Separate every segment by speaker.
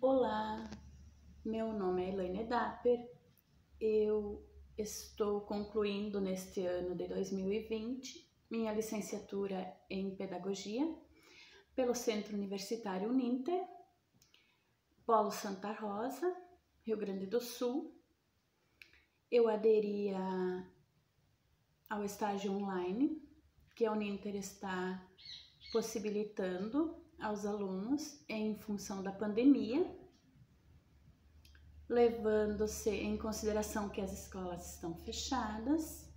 Speaker 1: Olá, meu nome é Elaine Dapper. Eu estou concluindo neste ano de 2020 minha licenciatura em Pedagogia pelo Centro Universitário Uninter, Polo Santa Rosa, Rio Grande do Sul. Eu aderi ao estágio online que a Uninter está possibilitando aos alunos em função da pandemia, levando-se em consideração que as escolas estão fechadas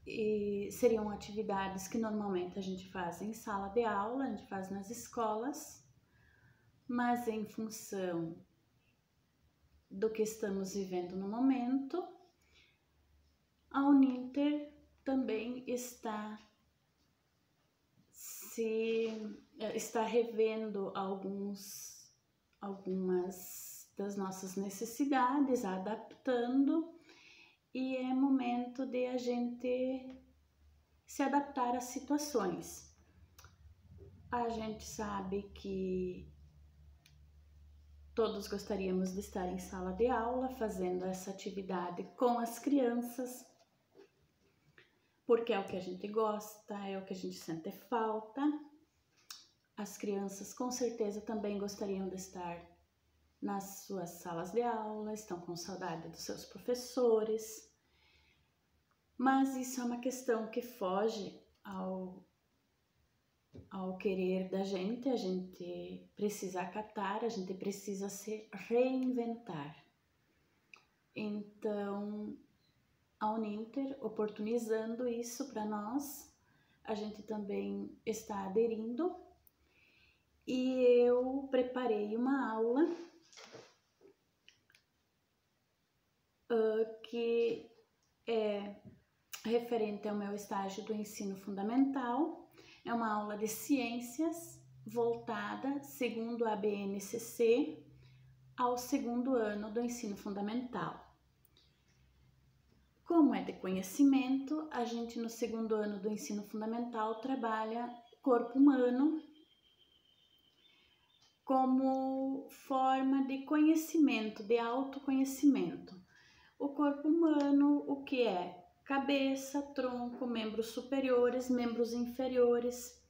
Speaker 1: e seriam atividades que normalmente a gente faz em sala de aula, a gente faz nas escolas, mas em função do que estamos vivendo no momento, a Uninter também está revendo algumas das nossas necessidades, adaptando, e é momento de a gente se adaptar às situações. A gente sabe que todos gostaríamos de estar em sala de aula, fazendo essa atividade com as crianças, porque é o que a gente gosta, é o que a gente sente falta. As crianças com certeza também gostariam de estar nas suas salas de aula, estão com saudade dos seus professores, mas isso é uma questão que foge ao querer da gente. A gente precisa acatar, a gente precisa se reinventar. Então, a Uninter, oportunizando isso para nós, a gente também está aderindo, e eu preparei uma aula que é referente ao meu estágio do ensino fundamental. É uma aula de ciências voltada, segundo a BNCC, ao segundo ano do ensino fundamental. Como é de conhecimento, a gente no segundo ano do ensino fundamental trabalha corpo humano como forma de conhecimento, de autoconhecimento. O corpo humano, o que é? Cabeça, tronco, membros superiores, membros inferiores.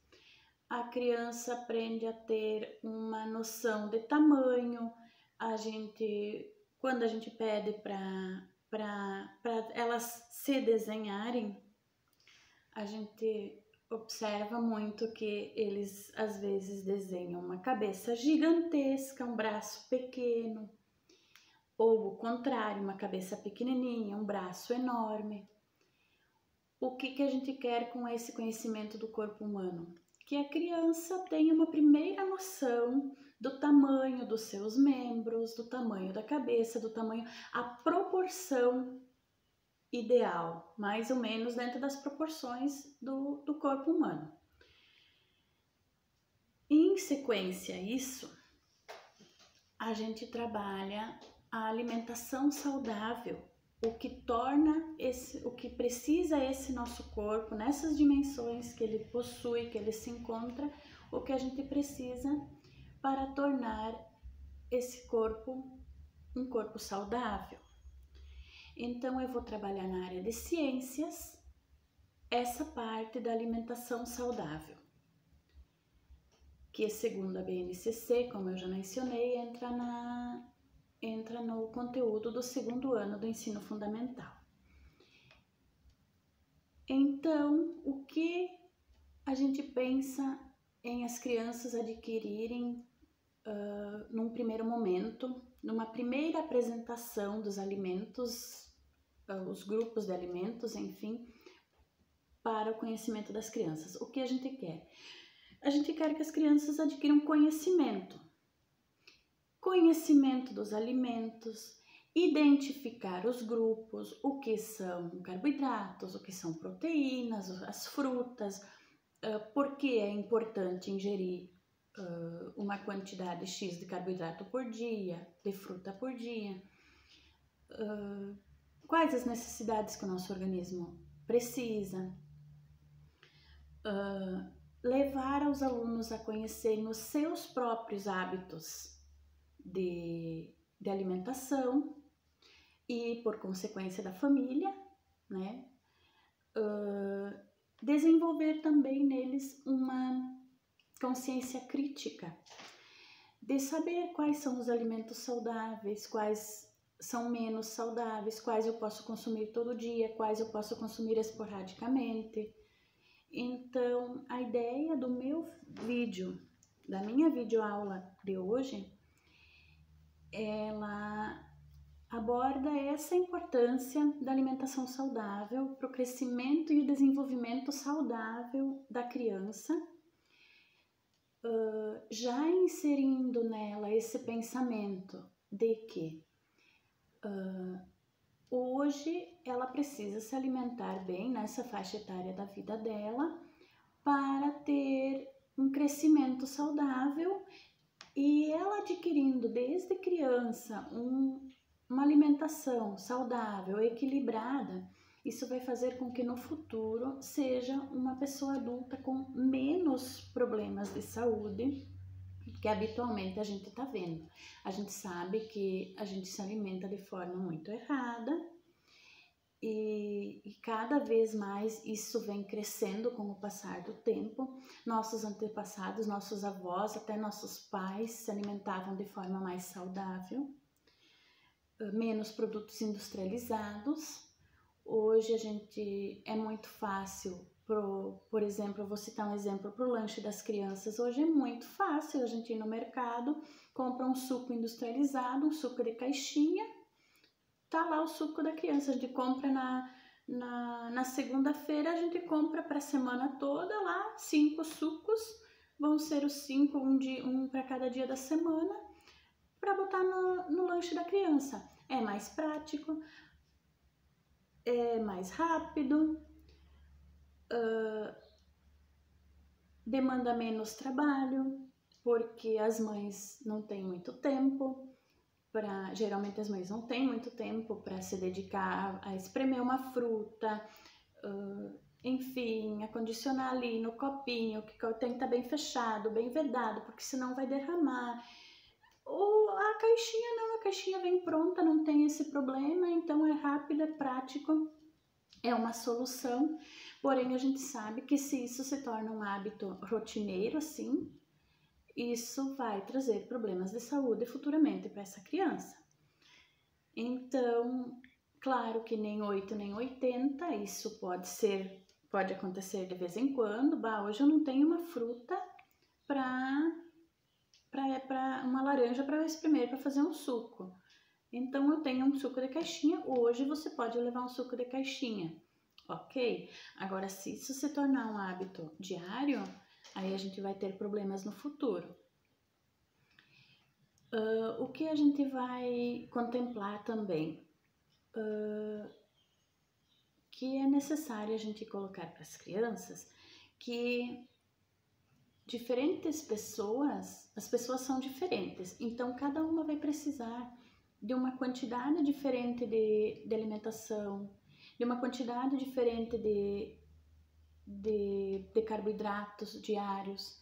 Speaker 1: A criança aprende a ter uma noção de tamanho. Quando a gente pede para elas se desenharem, a gente observa muito que eles às vezes desenham uma cabeça gigantesca, um braço pequeno, ou o contrário, uma cabeça pequenininha, um braço enorme. O que a gente quer com esse conhecimento do corpo humano? Que a criança tenha uma primeira noção do tamanho dos seus membros, do tamanho da cabeça, do tamanho, a proporção ideal, mais ou menos dentro das proporções do corpo humano. Em sequência a isso, a gente trabalha a alimentação saudável, o que precisa esse nosso corpo, nessas dimensões que ele possui, que ele se encontra, o que a gente precisa para tornar esse corpo um corpo saudável. Então, eu vou trabalhar na área de ciências, essa parte da alimentação saudável, que segundo a BNCC, como eu já mencionei, entra no conteúdo do segundo ano do ensino fundamental. Então, o que a gente pensa em as crianças adquirirem num primeiro momento, numa primeira apresentação dos alimentos, os grupos de alimentos, enfim, para o conhecimento das crianças? O que a gente quer? A gente quer que as crianças adquiram conhecimento dos alimentos, identificar os grupos, o que são carboidratos, o que são proteínas, as frutas, por que é importante ingerir uma quantidade X de carboidrato por dia, de fruta por dia, quais as necessidades que o nosso organismo precisa, levar aos alunos a conhecerem os seus próprios hábitos de alimentação e, por consequência, da família, né? Desenvolver também neles uma consciência crítica, de saber quais são os alimentos saudáveis, quais são menos saudáveis, quais eu posso consumir todo dia, quais eu posso consumir esporadicamente. Então, a ideia do meu vídeo, da minha videoaula de hoje, ela aborda essa importância da alimentação saudável para o crescimento e o desenvolvimento saudável da criança, já inserindo nela esse pensamento de que hoje ela precisa se alimentar bem nessa faixa etária da vida dela para ter um crescimento saudável, e ela adquirindo desde criança uma alimentação saudável, equilibrada, isso vai fazer com que no futuro seja uma pessoa adulta com menos problemas de saúde que habitualmente a gente está vendo. A gente sabe que a gente se alimenta de forma muito errada e cada vez mais isso vem crescendo com o passar do tempo. Nossos antepassados, nossos avós, até nossos pais se alimentavam de forma mais saudável, menos produtos industrializados. Hoje é muito fácil, por exemplo, eu vou citar um exemplo para o lanche das crianças. Hoje é muito fácil a gente ir no mercado, compra um suco industrializado, um suco de caixinha, tá lá o suco da criança. A gente compra na segunda-feira, a gente compra para a semana toda lá 5 sucos, vão ser os 5, um para cada dia da semana, para botar no lanche da criança. É mais prático, é mais rápido, demanda menos trabalho, porque as mães não têm muito tempo. Geralmente as mães não têm muito tempo para se dedicar a espremer uma fruta, enfim, a condicionar ali no copinho, que tem que estar bem fechado, bem vedado, porque senão vai derramar. Ou a caixinha não, a caixinha vem pronta, não tem esse problema, então é rápido, é prático, é uma solução. Porém, a gente sabe que se isso se torna um hábito rotineiro, assim, isso vai trazer problemas de saúde futuramente para essa criança. Então, claro que nem 8 nem 80, isso pode acontecer de vez em quando. Hoje eu não tenho uma fruta para uma laranja para eu espremer para fazer um suco. Então eu tenho um suco de caixinha, hoje você pode levar um suco de caixinha, ok? Agora, se isso se tornar um hábito diário, aí a gente vai ter problemas no futuro. O que a gente vai contemplar também? Que é necessário a gente colocar para as crianças que diferentes pessoas, as pessoas são diferentes, então cada uma vai precisar de uma quantidade diferente de alimentação, de uma quantidade diferente de carboidratos diários.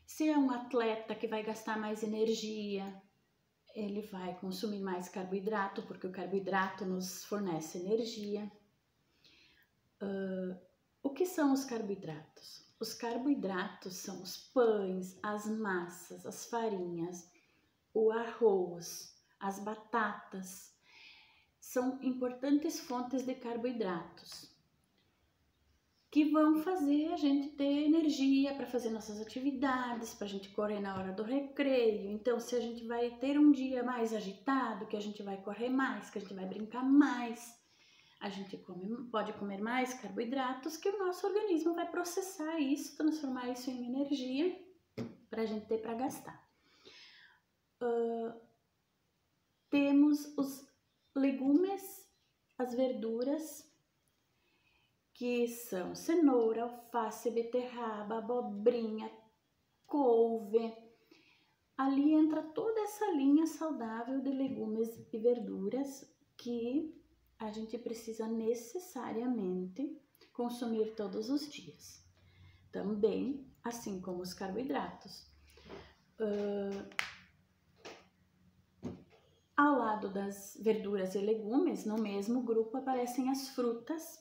Speaker 1: Se é um atleta que vai gastar mais energia, ele vai consumir mais carboidrato, porque o carboidrato nos fornece energia. O que são os carboidratos? Os carboidratos são os pães, as massas, as farinhas, o arroz, as batatas. São importantes fontes de carboidratos que vão fazer a gente ter energia para fazer nossas atividades, para a gente correr na hora do recreio. Então, se a gente vai ter um dia mais agitado, que a gente vai correr mais, que a gente vai brincar mais, a gente pode comer mais carboidratos, que o nosso organismo vai processar isso, transformar isso em energia para a gente ter para gastar. Temos os legumes, as verduras, que são cenoura, alface, beterraba, abobrinha, couve. Ali entra toda essa linha saudável de legumes e verduras que a gente precisa necessariamente consumir todos os dias. Também, assim como os carboidratos. Ao lado das verduras e legumes, no mesmo grupo aparecem as frutas,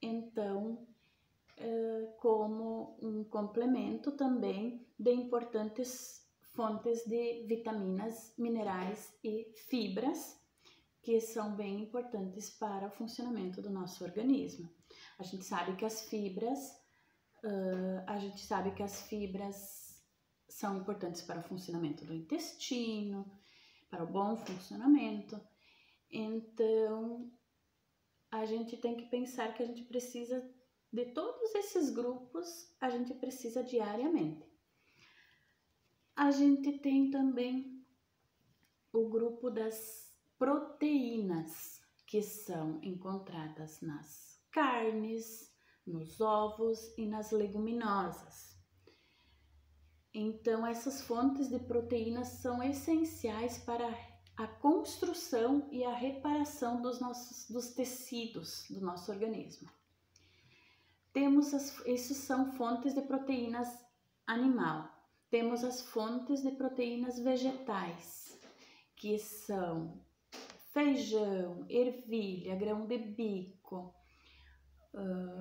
Speaker 1: então, como um complemento também de importantes fontes de vitaminas, minerais e fibras, que são bem importantes para o funcionamento do nosso organismo. A gente sabe que as fibras são importantes para o funcionamento do intestino, para o bom funcionamento. Então, a gente tem que pensar que a gente precisa de todos esses grupos, a gente precisa diariamente. A gente tem também o grupo das proteínas, que são encontradas nas carnes, nos ovos e nas leguminosas. Então, essas fontes de proteínas são essenciais para a construção e a reparação dos tecidos do nosso organismo. Isso são fontes de proteínas animal. Temos as fontes de proteínas vegetais, que são feijão, ervilha, grão de bico,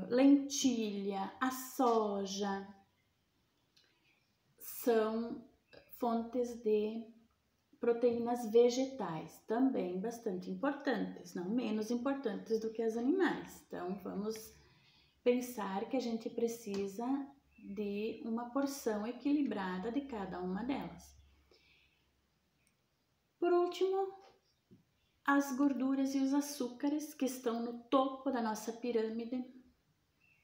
Speaker 1: lentilha, a soja. São fontes de proteínas vegetais, também bastante importantes, não menos importantes do que as animais. Então, vamos pensar que a gente precisa de uma porção equilibrada de cada uma delas. Por último, as gorduras e os açúcares, que estão no topo da nossa pirâmide,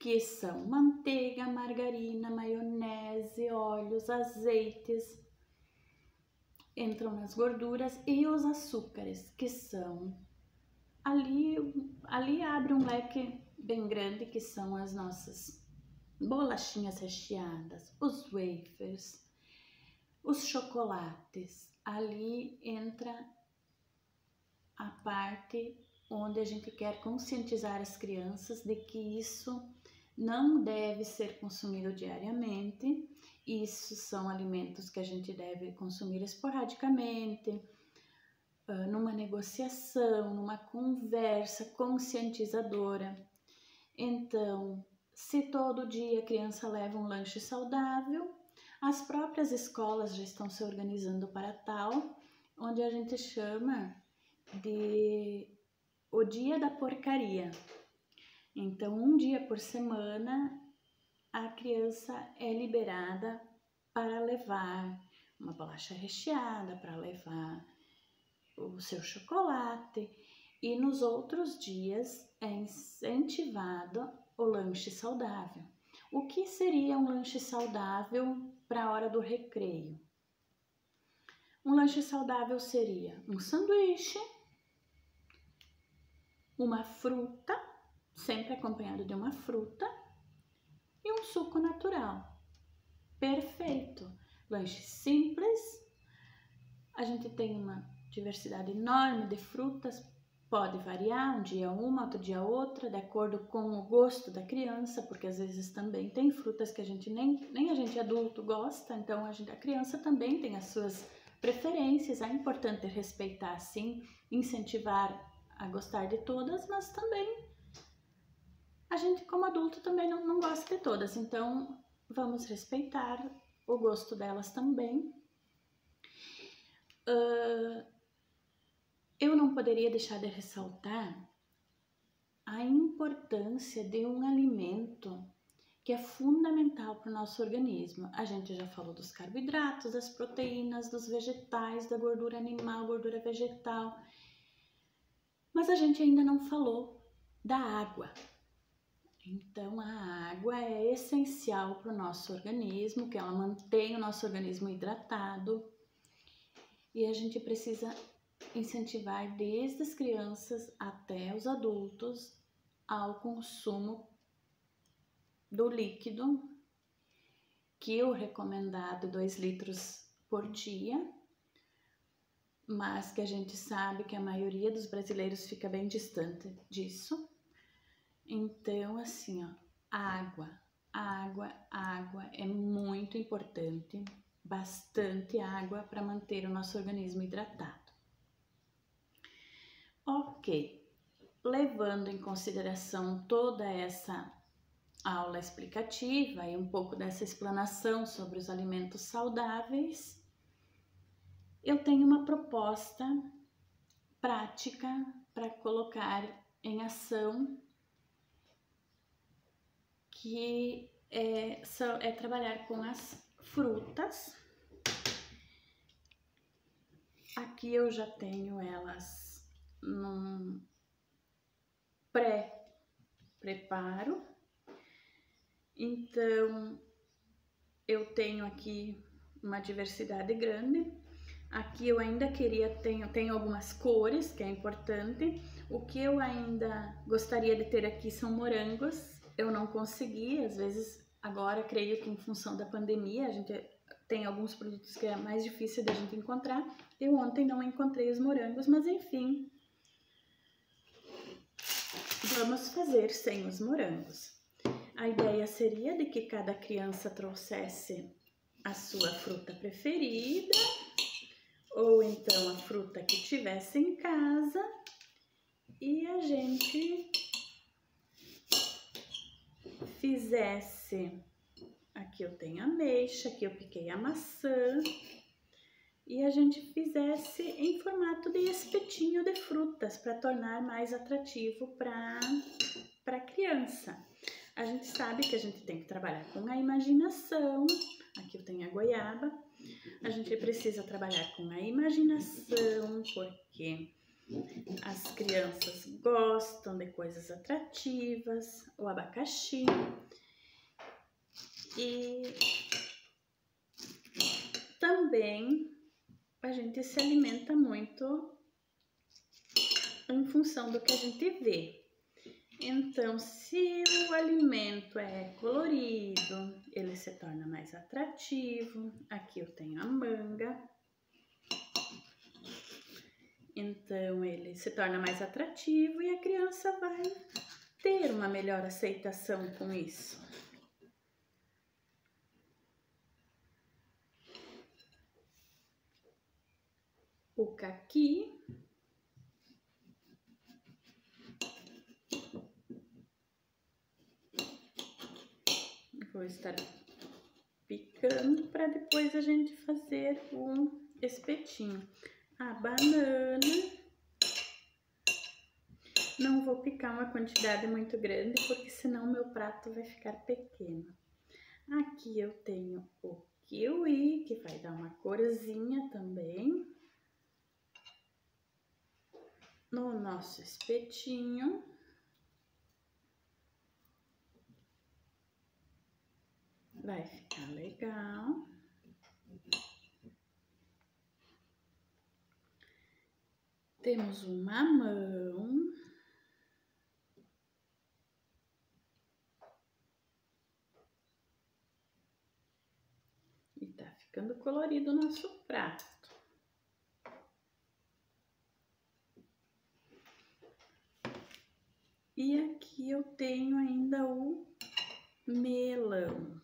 Speaker 1: que são manteiga, margarina, maionese, óleos, azeites, entram nas gorduras, e os açúcares, que são ali abre um leque bem grande, que são as nossas bolachinhas recheadas, os wafers, os chocolates. Ali entra a parte onde a gente quer conscientizar as crianças de que isso não deve ser consumido diariamente. Isso são alimentos que a gente deve consumir esporadicamente, numa negociação, numa conversa conscientizadora. Então, se todo dia a criança leva um lanche saudável, as próprias escolas já estão se organizando para tal, onde a gente chama de o dia da porcaria. Então, um dia por semana, a criança é liberada para levar uma bolacha recheada, para levar o seu chocolate, e nos outros dias é incentivado o lanche saudável. O que seria um lanche saudável para a hora do recreio? Um lanche saudável seria um sanduíche, uma fruta, sempre acompanhado de uma fruta, e um suco natural. Perfeito! Lanche simples. A gente tem uma diversidade enorme de frutas, pode variar, um dia uma, outro dia outra, de acordo com o gosto da criança, porque às vezes também tem frutas que a gente nem a gente adulto gosta, então a criança também tem as suas preferências. É importante respeitar, sim, incentivar a gostar de todas, mas também a gente como adulto também não gosta de todas, então vamos respeitar o gosto delas também. Eu não poderia deixar de ressaltar a importância de um alimento que é fundamental para o nosso organismo. A gente já falou dos carboidratos, das proteínas, dos vegetais, da gordura animal, gordura vegetal, mas a gente ainda não falou da água. Então, a água é essencial para o nosso organismo, que ela mantém o nosso organismo hidratado, e a gente precisa incentivar desde as crianças até os adultos ao consumo do líquido, que o recomendado 2 litros por dia, mas que a gente sabe que a maioria dos brasileiros fica bem distante disso. Então, assim, ó, água é muito importante, bastante água para manter o nosso organismo hidratado. Ok, levando em consideração toda essa aula explicativa e um pouco dessa explanação sobre os alimentos saudáveis, eu tenho uma proposta prática para colocar em ação, que é trabalhar com as frutas. Aqui eu já tenho elas num pré-preparo. Então, eu tenho aqui uma diversidade grande. Aqui eu ainda tenho algumas cores, que é importante. O que eu ainda gostaria de ter aqui são morangos. Eu não consegui, às vezes, agora creio que em função da pandemia, a gente tem alguns produtos que é mais difícil da gente encontrar. Eu ontem não encontrei os morangos, mas enfim, vamos fazer sem os morangos. A ideia seria de que cada criança trouxesse a sua fruta preferida, ou então a fruta que tivesse em casa, e a gente fizesse, aqui eu tenho ameixa, aqui eu piquei a maçã, e a gente fizesse em formato de espetinho de frutas, para tornar mais atrativo para a criança. A gente sabe que a gente tem que trabalhar com a imaginação. Aqui eu tenho a goiaba. A gente precisa trabalhar com a imaginação, porque as crianças gostam de coisas atrativas, o abacaxi. E também a gente se alimenta muito em função do que a gente vê. Então, se o alimento é colorido, ele se torna mais atrativo. Aqui eu tenho a manga. Então, ele se torna mais atrativo e a criança vai ter uma melhor aceitação com isso. O caqui. Vou estar picando para depois a gente fazer um espetinho. A banana. Não vou picar uma quantidade muito grande, porque senão meu prato vai ficar pequeno. Aqui eu tenho o kiwi, que vai dar uma corzinha também no nosso espetinho. Vai ficar legal. Temos um mamão. E tá ficando colorido o nosso prato. E aqui eu tenho ainda o melão.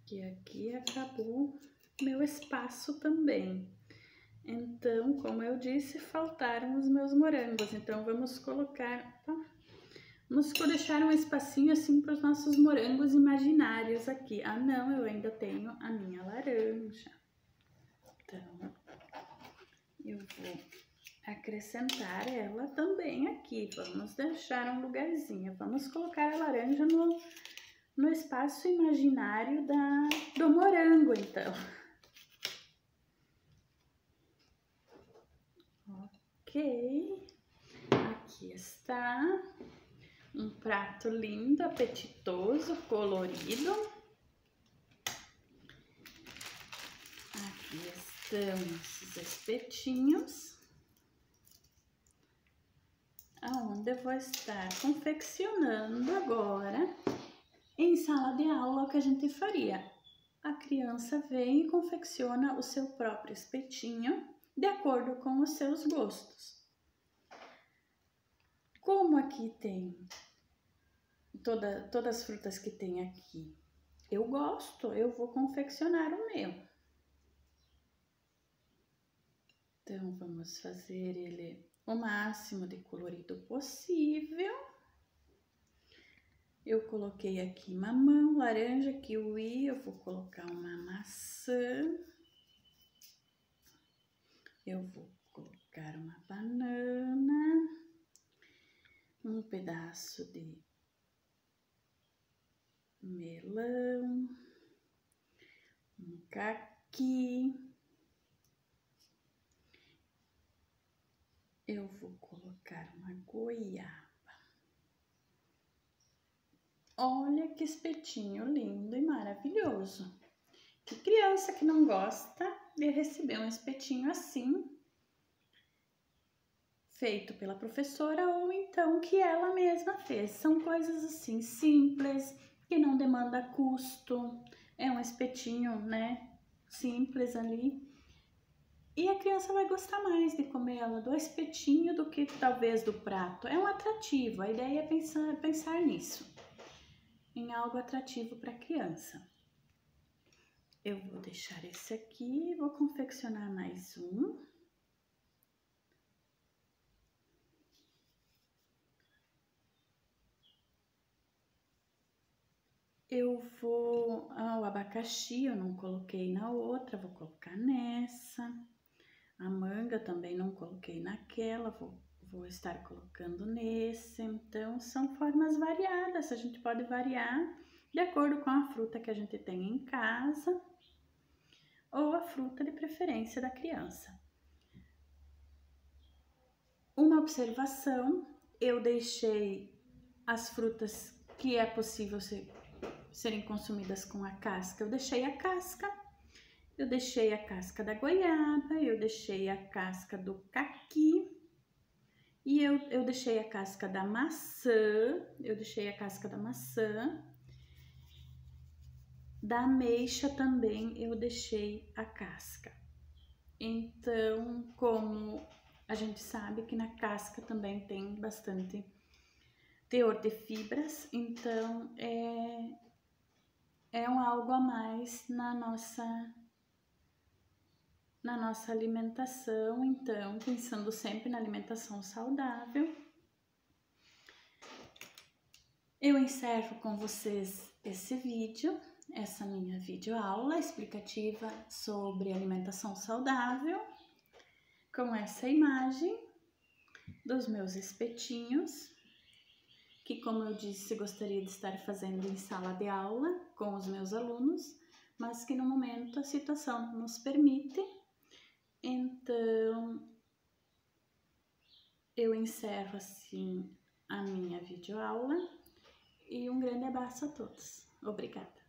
Speaker 1: E aqui acabou meu espaço também. Então, como eu disse, faltaram os meus morangos. Então, vamos colocar... Vamos deixar um espacinho assim para os nossos morangos imaginários aqui. Ah, não, eu ainda tenho a minha laranja. Então, eu vou acrescentar ela também aqui. Vamos deixar um lugarzinho. Vamos colocar a laranja no espaço imaginário do morango, então. Ok. Aqui está. Um prato lindo, apetitoso, colorido. Aqui estão os espetinhos, aonde eu vou estar confeccionando agora em sala de aula o que a gente faria. A criança vem e confecciona o seu próprio espetinho de acordo com os seus gostos. Como aqui tem todas as frutas que tem aqui eu gosto, eu vou confeccionar o meu. Então, vamos fazer ele o máximo de colorido possível. Eu coloquei aqui mamão, laranja, kiwi, eu vou colocar uma maçã. Eu vou colocar uma banana, um pedaço de melão, um caqui. Eu vou colocar uma goiaba. Olha que espetinho lindo e maravilhoso. Que criança que não gosta de receber um espetinho assim, feito pela professora ou então que ela mesma fez. São coisas assim simples, que não demanda custo. É um espetinho, né, simples ali. E a criança vai gostar mais de comer ela do espetinho do que talvez do prato. É um atrativo, a ideia é pensar nisso, em algo atrativo para a criança. Eu vou deixar esse aqui, vou confeccionar mais um. O abacaxi eu não coloquei na outra, vou colocar nessa. A manga também não coloquei naquela, vou estar colocando nesse. Então, são formas variadas, a gente pode variar de acordo com a fruta que a gente tem em casa ou a fruta de preferência da criança. Uma observação, eu deixei as frutas que é possível serem consumidas com a casca, eu deixei a casca. Eu deixei a casca da goiaba, eu deixei a casca do caqui e eu deixei a casca da maçã, da ameixa também eu deixei a casca. Então, como a gente sabe que na casca também tem bastante teor de fibras, então é algo a mais na nossa alimentação. Então, pensando sempre na alimentação saudável, eu encerro com vocês esse vídeo, essa minha videoaula explicativa sobre alimentação saudável, com essa imagem dos meus espetinhos, que, como eu disse, gostaria de estar fazendo em sala de aula com os meus alunos, mas que no momento a situação não nos permite. Então, eu encerro assim a minha videoaula e um grande abraço a todos. Obrigada!